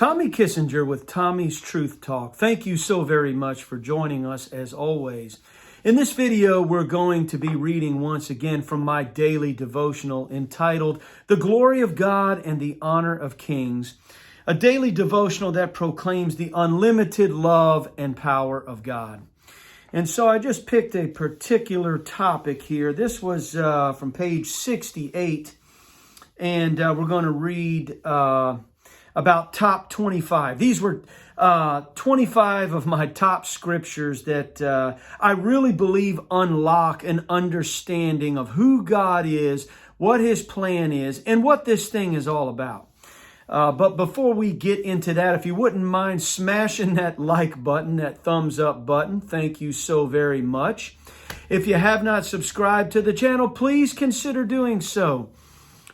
Tommy Kissinger with Tommy's Truth Talk. Thank you so very much for joining us as always. In this video, we're going to be reading once again from my daily devotional entitled, The Glory of God and the Honor of Kings, a daily devotional that proclaims the unlimited love and power of God. And so I just picked a particular topic here. This was from page 68, and we're going to read about top 25. These were 25 of my top scriptures that I really believe unlock an understanding of who God is, what His plan is, and what this thing is all about. But before we get into that, if you wouldn't mind smashing that like button, that thumbs up button, thank you so very much. If you have not subscribed to the channel, please consider doing so.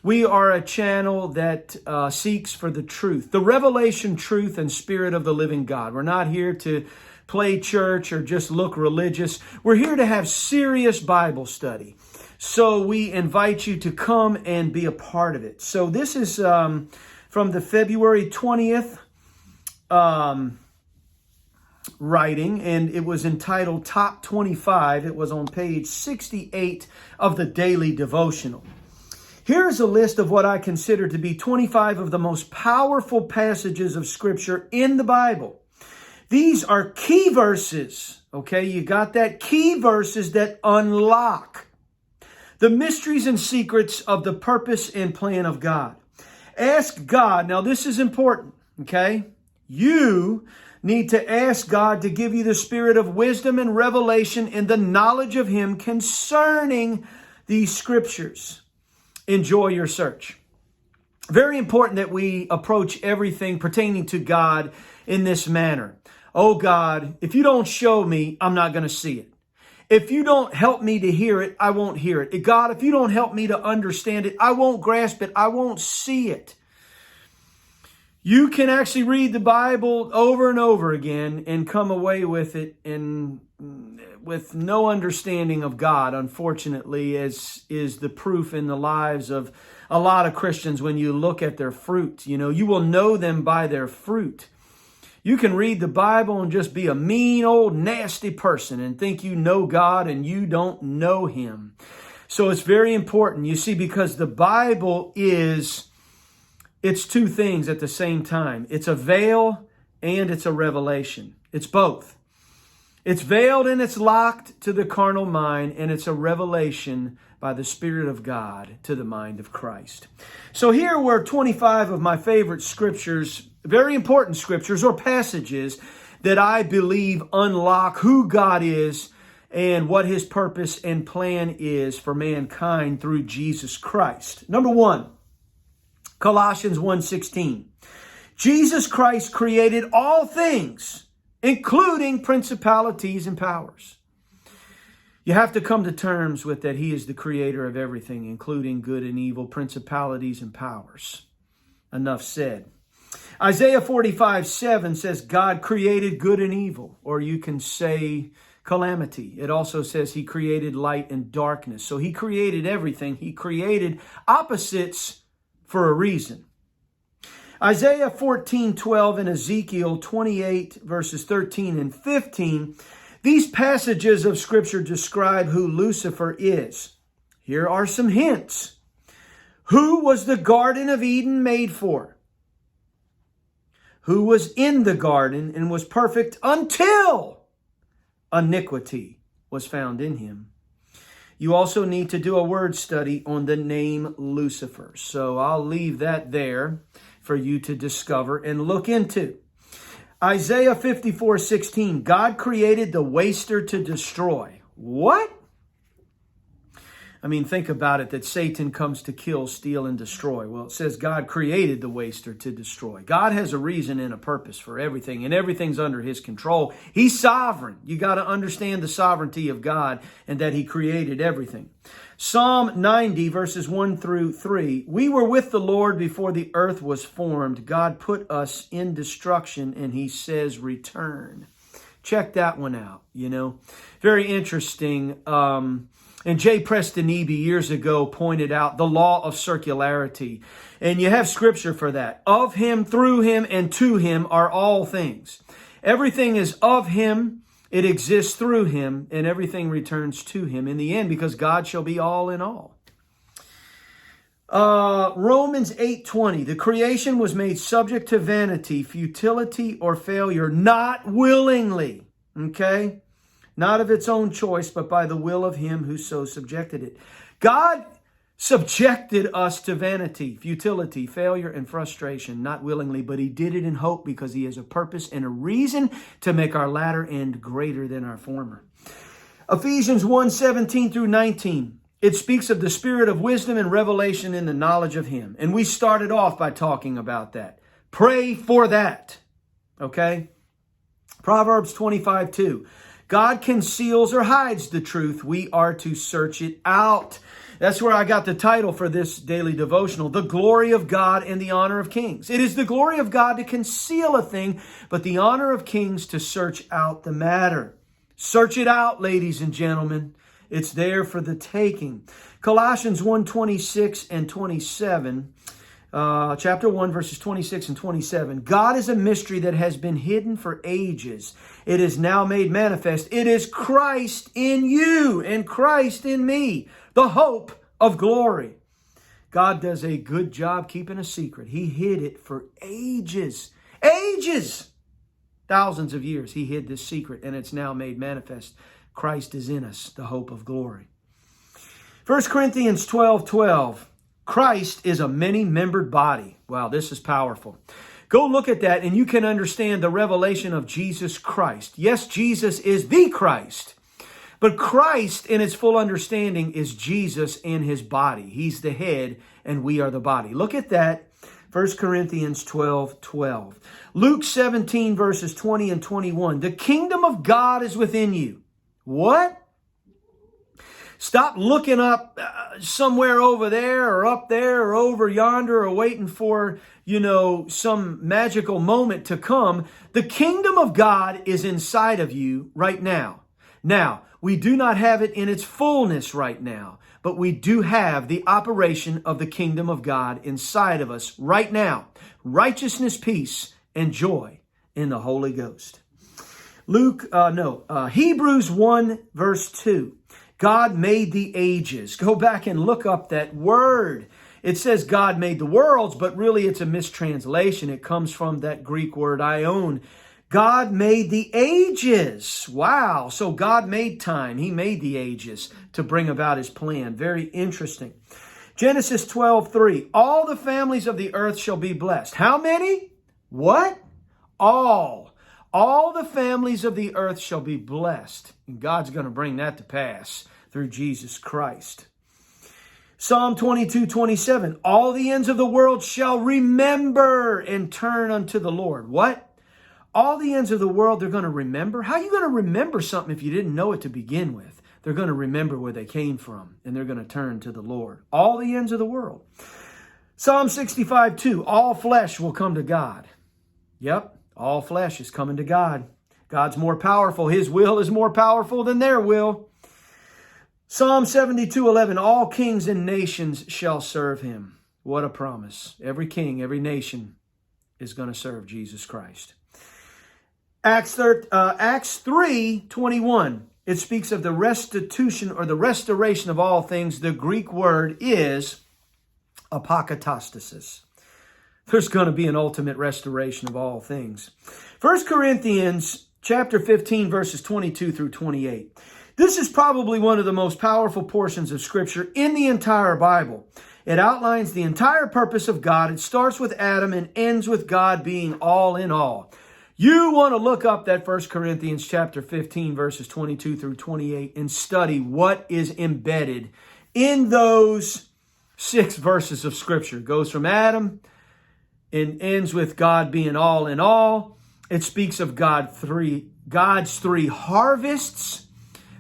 We are a channel that seeks for the truth, the revelation, truth, and spirit of the living God. We're not here to play church or just look religious. We're here to have serious Bible study. So we invite you to come and be a part of it. So this is from the February 20th writing, and it was entitled Top 25. It was on page 68 of the daily devotional. Here's a list of what I consider to be 25 of the most powerful passages of Scripture in the Bible. These are key verses, okay? You got that? Key verses that unlock the mysteries and secrets of the purpose and plan of God. Ask God. Now, this is important, okay? You need to ask God to give you the spirit of wisdom and revelation and the knowledge of Him concerning these Scriptures. Enjoy your search. Very important that we approach everything pertaining to God in this manner. Oh God, if you don't show me, I'm not going to see it. If you don't help me to hear it, I won't hear it. God, if you don't help me to understand it, I won't grasp it. I won't see it. You can actually read the Bible over and over again and come away with it and with no understanding of God, unfortunately, as is the proof in the lives of a lot of Christians when you look at their fruit. You know, you will know them by their fruit. You can read the Bible and just be a mean, old, nasty person and think you know God and you don't know Him. So it's very important, you see, because the Bible it's two things at the same time. It's a veil and it's a revelation. It's both. It's veiled and it's locked to the carnal mind, and it's a revelation by the Spirit of God to the mind of Christ. So here were 25 of my favorite scriptures, very important scriptures or passages that I believe unlock who God is and what His purpose and plan is for mankind through Jesus Christ. Number one, Colossians 1:16. Jesus Christ created all things, including principalities and powers. You have to come to terms with that He is the creator of everything, including good and evil, principalities and powers. Enough said. Isaiah 45:7 says God created good and evil, or you can say calamity. It also says He created light and darkness. So He created everything. He created opposites for a reason. Isaiah 14:12 and Ezekiel 28 verses 13 and 15, these passages of Scripture describe who Lucifer is. Here are some hints. Who was the Garden of Eden made for? Who was in the garden and was perfect until iniquity was found in him? You also need to do a word study on the name Lucifer. So I'll leave that there for you to discover and look into. Isaiah 54:16, God created the waster to destroy. What? I mean, think about it, that Satan comes to kill, steal, and destroy. Well, it says God created the waster to destroy. God has a reason and a purpose for everything, and everything's under His control. He's sovereign. You got to understand the sovereignty of God and that He created everything. Psalm 90, verses 1 through 3. We were with the Lord before the earth was formed. God put us in destruction, and He says, return. Check that one out, you know. Very interesting. And J. Preston Eby years ago pointed out the law of circularity. And you have scripture for that. Of him, through him, and to him are all things. Everything is of him, it exists through him, and everything returns to him in the end, because God shall be all in all. Romans 8:20, the creation was made subject to vanity, futility, or failure, not willingly. Okay? Not of its own choice, but by the will of him who so subjected it. God subjected us to vanity, futility, failure, and frustration, not willingly, but he did it in hope, because he has a purpose and a reason to make our latter end greater than our former. Ephesians 1:17 through 19. It speaks of the spirit of wisdom and revelation in the knowledge of him. And we started off by talking about that. Pray for that. Okay? Proverbs 25:2. God conceals or hides the truth. We are to search it out. That's where I got the title for this daily devotional, The Glory of God and the Honor of Kings. It is the glory of God to conceal a thing, but the honor of kings to search out the matter. Search it out, ladies and gentlemen. It's there for the taking. Colossians 1:26 and 27. Chapter 1, verses 26 and 27. God is a mystery that has been hidden for ages. It is now made manifest. It is Christ in you and Christ in me, the hope of glory. God does a good job keeping a secret. He hid it for ages. Ages! Thousands of years he hid this secret, and it's now made manifest. Christ is in us, the hope of glory. 1 Corinthians 12:12. Christ is a many-membered body. Wow, this is powerful. Go look at that and you can understand the revelation of Jesus Christ. Yes, Jesus is the Christ. But Christ in its full understanding is Jesus and his body. He's the head and we are the body. Look at that. 1 Corinthians 12:12. Luke 17 verses 20 and 21. The kingdom of God is within you. What? Stop looking up somewhere over there or up there or over yonder or waiting for, some magical moment to come. The kingdom of God is inside of you right now. Now, we do not have it in its fullness right now, but we do have the operation of the kingdom of God inside of us right now. Righteousness, peace, and joy in the Holy Ghost. Hebrews 1 verse 2. God made the ages. Go back and look up that word. It says God made the worlds, but really it's a mistranslation. It comes from that Greek word aion. God made the ages. Wow. So God made time. He made the ages to bring about his plan. Very interesting. Genesis 12:3. All the families of the earth shall be blessed. How many? What? All. All the families of the earth shall be blessed. And God's going to bring that to pass through Jesus Christ. Psalm 22:27. All the ends of the world shall remember and turn unto the Lord. What? All the ends of the world they're going to remember? How are you going to remember something if you didn't know it to begin with? They're going to remember where they came from and they're going to turn to the Lord. All the ends of the world. Psalm 65:2. All flesh will come to God. Yep. All flesh is coming to God. God's more powerful. His will is more powerful than their will. Psalm 72:11. All kings and nations shall serve him. What a promise. Every king, every nation is going to serve Jesus Christ. Acts 3:21. It speaks of the restitution or the restoration of all things. The Greek word is apokatastasis. There's going to be an ultimate restoration of all things. 1 Corinthians chapter 15, verses 22 through 28. This is probably one of the most powerful portions of Scripture in the entire Bible. It outlines the entire purpose of God. It starts with Adam and ends with God being all in all. You want to look up that 1 Corinthians chapter 15, verses 22 through 28 and study what is embedded in those 6 verses of Scripture. It goes from Adam and ends with God being all in all. It speaks of God's 3 harvests,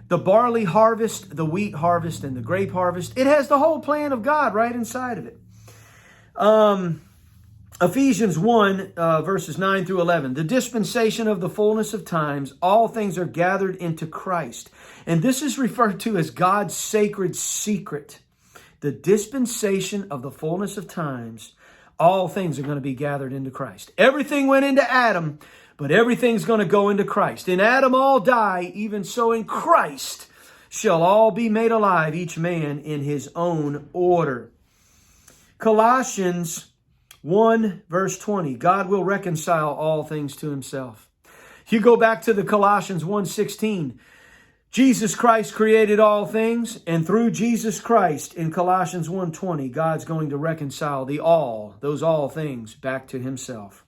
the barley harvest, the wheat harvest, and the grape harvest. It has the whole plan of God right inside of it. Ephesians 1, verses 9 through 11. The dispensation of the fullness of times, all things are gathered into Christ. And this is referred to as God's sacred secret. The dispensation of the fullness of times, all things are going to be gathered into Christ. Everything went into Adam, but everything's going to go into Christ. In Adam all die, even so in Christ shall all be made alive, each man in his own order. Colossians 1 verse 20, God will reconcile all things to himself. You go back to the Colossians 1:16, Jesus Christ created all things, and through Jesus Christ in Colossians 1:20, God's going to reconcile those all things back to himself.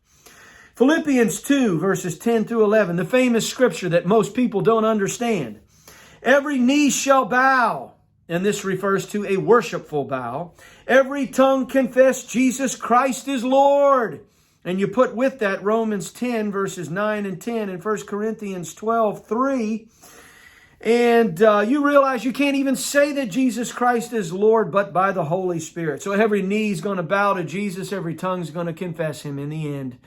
Philippians 2 verses 10 through 11, the famous scripture that most people don't understand. Every knee shall bow, and this refers to a worshipful bow. Every tongue confess Jesus Christ is Lord. And you put with that Romans 10 verses 9 and 10 and 1 Corinthians 12:3. And you realize you can't even say that Jesus Christ is Lord but by the Holy Spirit. So every knee is going to bow to Jesus. Every tongue is going to confess him in the end.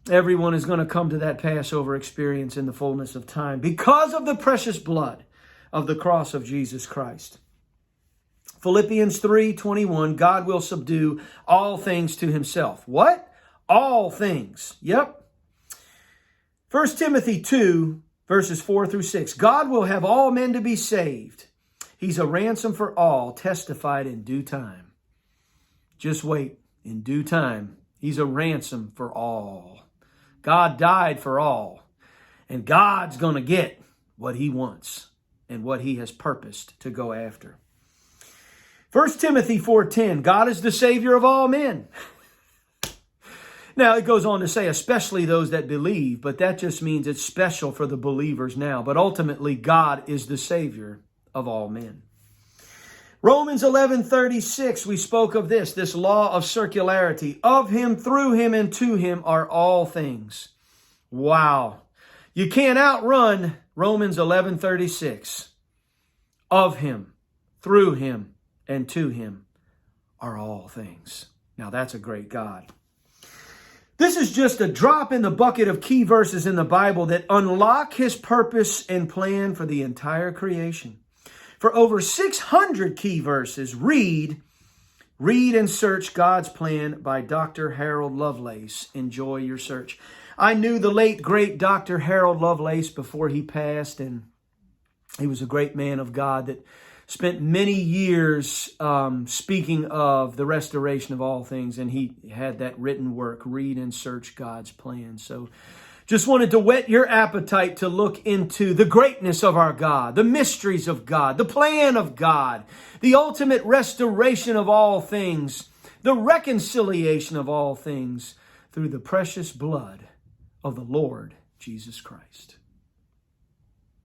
Everyone is going to come to that Passover experience in the fullness of time because of the precious blood of the cross of Jesus Christ. Philippians 3:21, God will subdue all things to himself. What? All things. Yep. 1 Timothy 2, verses 4 through 6. God will have all men to be saved. He's a ransom for all, testified in due time. Just wait. In due time, he's a ransom for all. God died for all. And God's going to get what he wants and what he has purposed to go after. 1 Timothy 4:10, God is the Savior of all men. Now, it goes on to say, especially those that believe, but that just means it's special for the believers now. But ultimately, God is the Savior of all men. Romans 11:36, we spoke of this law of circularity. Of him, through him, and to him are all things. Wow. You can't outrun Romans 11:36. Of him, through him, and to him are all things. Now that's a great God. This is just a drop in the bucket of key verses in the Bible that unlock his purpose and plan for the entire creation. For over 600 key verses, read and search God's Plan by Dr. Harold Lovelace. Enjoy your search. I knew the late, great Dr. Harold Lovelace before he passed, and he was a great man of God that spent many years speaking of the restoration of all things, and he had that written work, Read and Search God's Plan. So just wanted to whet your appetite to look into the greatness of our God, the mysteries of God, the plan of God, the ultimate restoration of all things, the reconciliation of all things through the precious blood of the Lord Jesus Christ.